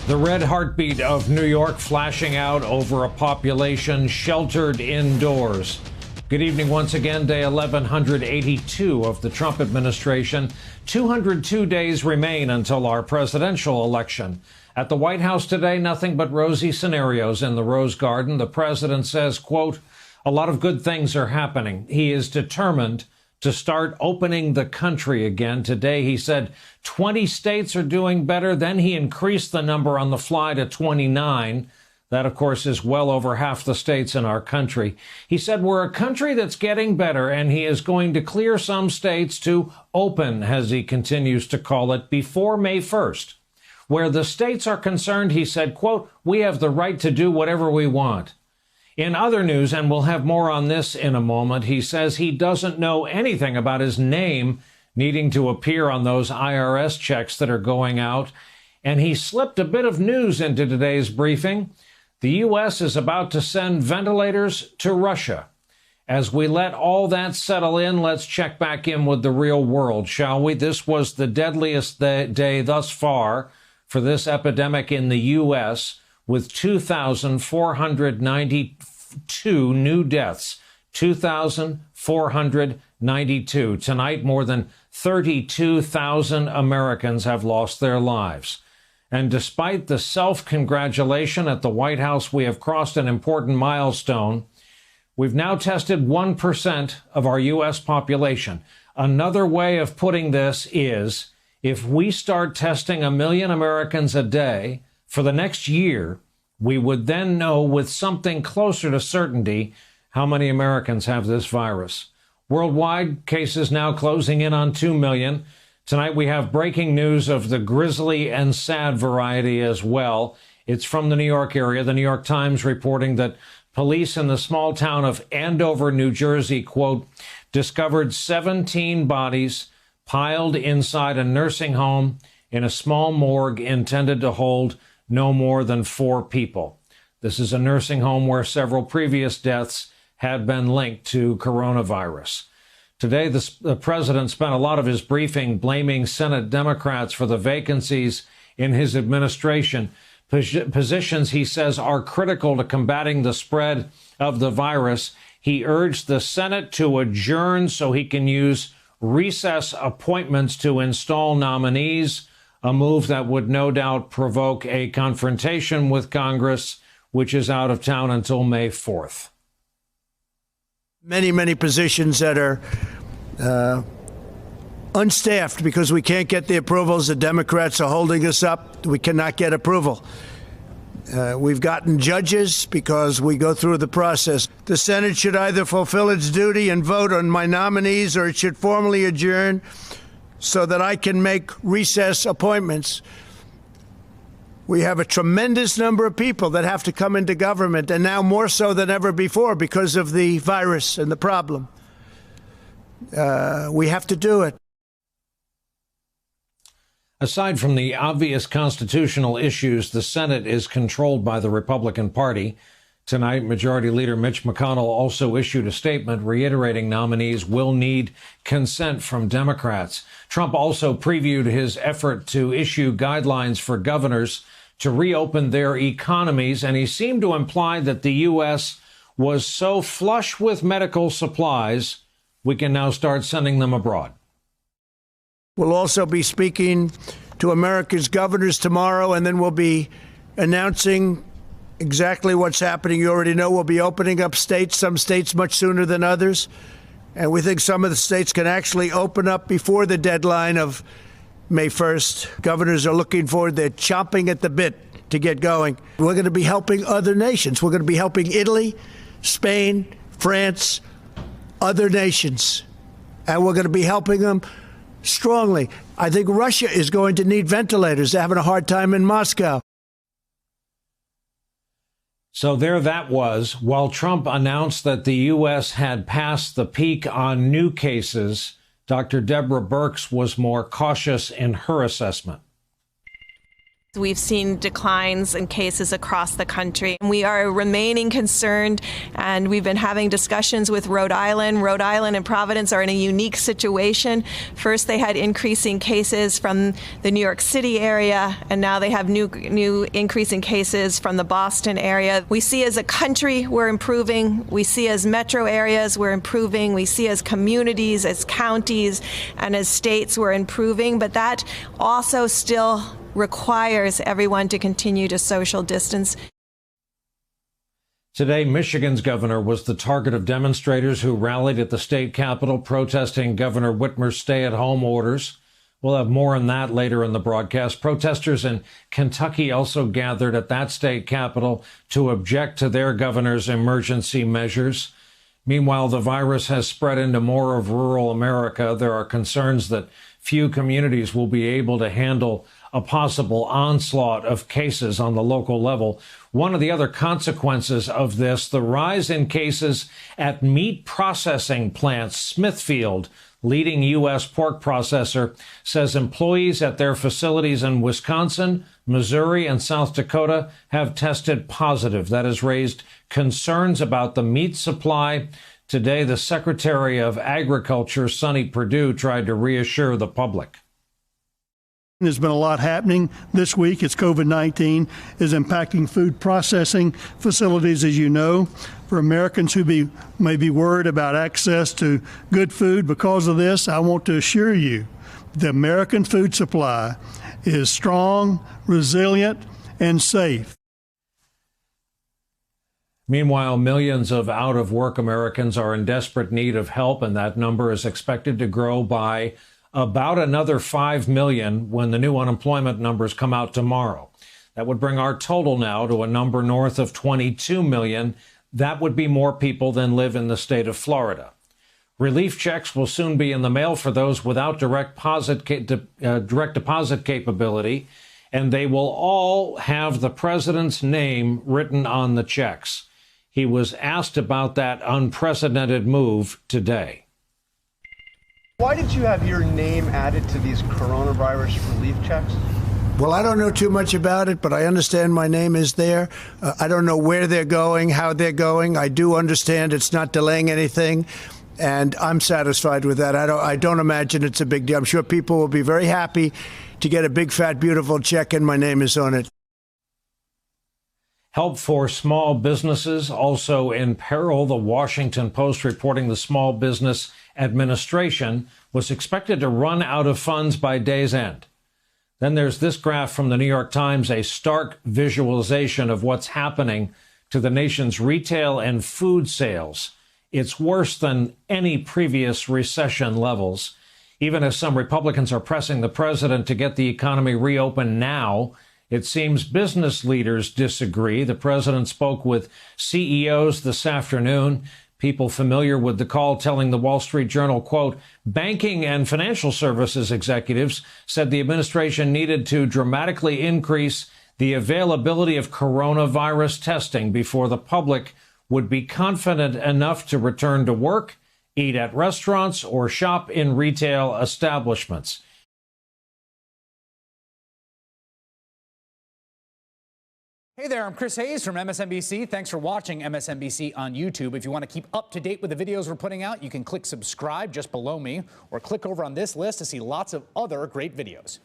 The red heartbeat of New York flashing out over a population sheltered indoors. Good evening once again, day 1182 of the Trump administration. 202 days remain until our presidential election. At the White House today, nothing but rosy scenarios in the Rose Garden. The president says, quote, a lot of good things are happening. He is determined to start opening the country again. Today, he said 20 states are doing better. Then he increased the number on the fly to 29. That, of course, is well over half the states in our country. He said we're a country that's getting better, and he is going to clear some states to open, as he continues to call it, before May 1st. Where the states are concerned, he said, quote, we have the right to do whatever we want. In other news, and we'll have more on this in a moment, he says he doesn't know anything about his name needing to appear on those IRS checks that are going out. And he slipped a bit of news into today's briefing. The U.S. is about to send ventilators to Russia. As we let all that settle in, let's check back in with the real world, shall we? This was the deadliest day thus far for this epidemic in the U.S., with 2,492 new deaths. 2,492. Tonight, more than 32,000 Americans have lost their lives. And despite the self-congratulation at the White House, we have crossed an important milestone. We've now tested 1% of our U.S. population. Another way of putting this is, if we start testing 1 million Americans a day for the next year, we would then know with something closer to certainty how many Americans have this virus. Worldwide, cases now closing in on 2 million. Tonight we have breaking news of the grisly and sad variety as well. It's from the New York area. The New York Times reporting that police in the small town of Andover, New Jersey, quote, discovered 17 bodies piled inside a nursing home in a small morgue intended to hold no more than 4 people. This is a nursing home where several previous deaths had been linked to coronavirus. Today, the president spent a lot of his briefing blaming Senate Democrats for the vacancies in his administration, positions he says are critical to combating the spread of the virus. He urged the Senate to adjourn so he can use recess appointments to install nominees, a move that would no doubt provoke a confrontation with Congress, which is out of town until May 4th. Many positions that are unstaffed because we can't get the approvals. The Democrats are holding us up. We cannot get approval. We've gotten judges because we go through the process. The Senate should either fulfill its duty and vote on my nominees, or it should formally adjourn so that I can make recess appointments. We have a tremendous number of people that have to come into government, and now more so than ever before because of the virus and the problem. We have to do it. Aside from the obvious constitutional issues, the Senate is controlled by the Republican Party. Tonight, Majority Leader Mitch McConnell also issued a statement reiterating nominees will need consent from Democrats. Trump also previewed his effort to issue guidelines for governors to reopen their economies, and he seemed to imply that the U.S. was so flush with medical supplies, we can now start sending them abroad. We'll also be speaking to America's governors tomorrow, and then we'll be announcing exactly what's happening. You already know we'll be opening up states, some states much sooner than others. And we think some of the states can actually open up before the deadline of May 1st. Governors are looking forward. They're chomping at the bit to get going. We're going to be helping other nations. We're going to be helping Italy, Spain, France, other nations. And we're going to be helping them strongly. I think Russia is going to need ventilators. They're having a hard time in Moscow. So there that was. While Trump announced that the U.S. had passed the peak on new cases, Dr. Deborah Birx was more cautious in her assessment. We've seen declines in cases across the country. We are remaining concerned, and we've been having discussions with Rhode Island. Rhode Island and Providence are in a unique situation. First, they had increasing cases from the New York City area, and now they have new increasing cases from the Boston area. We see as a country we're improving. We see as metro areas we're improving. We see as communities, as counties, and as states we're improving. But that also still requires everyone to continue to social distance. Today, Michigan's governor was the target of demonstrators who rallied at the state capitol protesting Governor Whitmer's stay-at-home orders. We'll have more on that later in the broadcast. Protesters in Kentucky also gathered at that state capitol to object to their governor's emergency measures. Meanwhile, the virus has spread into more of rural America. There are concerns that few communities will be able to handle a possible onslaught of cases on the local level. One of the other consequences of this, the rise in cases at meat processing plants. Smithfield, leading U.S. pork processor, says employees at their facilities in Wisconsin, Missouri, and South Dakota have tested positive. That has raised concerns about the meat supply. Today, the Secretary of Agriculture, Sonny Perdue, tried to reassure the public. There's been a lot happening this week. It's COVID-19 is impacting food processing facilities, as you know. For Americans who may be worried about access to good food because of this, I want to assure you the American food supply is strong, resilient, and safe. Meanwhile, millions of out-of-work Americans are in desperate need of help, and that number is expected to grow by about another 5 million when the new unemployment numbers come out tomorrow. That would bring our total now to a number north of 22 million. That would be more people than live in the state of Florida. Relief checks will soon be in the mail for those without direct deposit capability, and they will all have the president's name written on the checks. He was asked about that unprecedented move today. Why did you have your name added to these coronavirus relief checks? Well, I don't know too much about it, but I understand my name is there. I don't know where they're going, how they're going. I do understand it's not delaying anything, and I'm satisfied with that. I don't imagine it's a big deal. I'm sure people will be very happy to get a big, fat, beautiful check, and my name is on it. Help for small businesses also in peril. The Washington Post reporting the Small Business Administration was expected to run out of funds by day's end. Then there's this graph from the New York Times, a stark visualization of what's happening to the nation's retail and food sales. It's worse than any previous recession levels. Even as some Republicans are pressing the president to get the economy reopened now, it seems business leaders disagree. The president spoke with CEOs this afternoon. People familiar with the call telling the Wall Street Journal, quote, banking and financial services executives said the administration needed to dramatically increase the availability of coronavirus testing before the public would be confident enough to return to work, eat at restaurants, or shop in retail establishments. Hey there, I'm Chris Hayes from MSNBC. Thanks for watching MSNBC on YouTube. If you want to keep up to date with the videos we're putting out, you can click subscribe just below me or click over on this list to see lots of other great videos.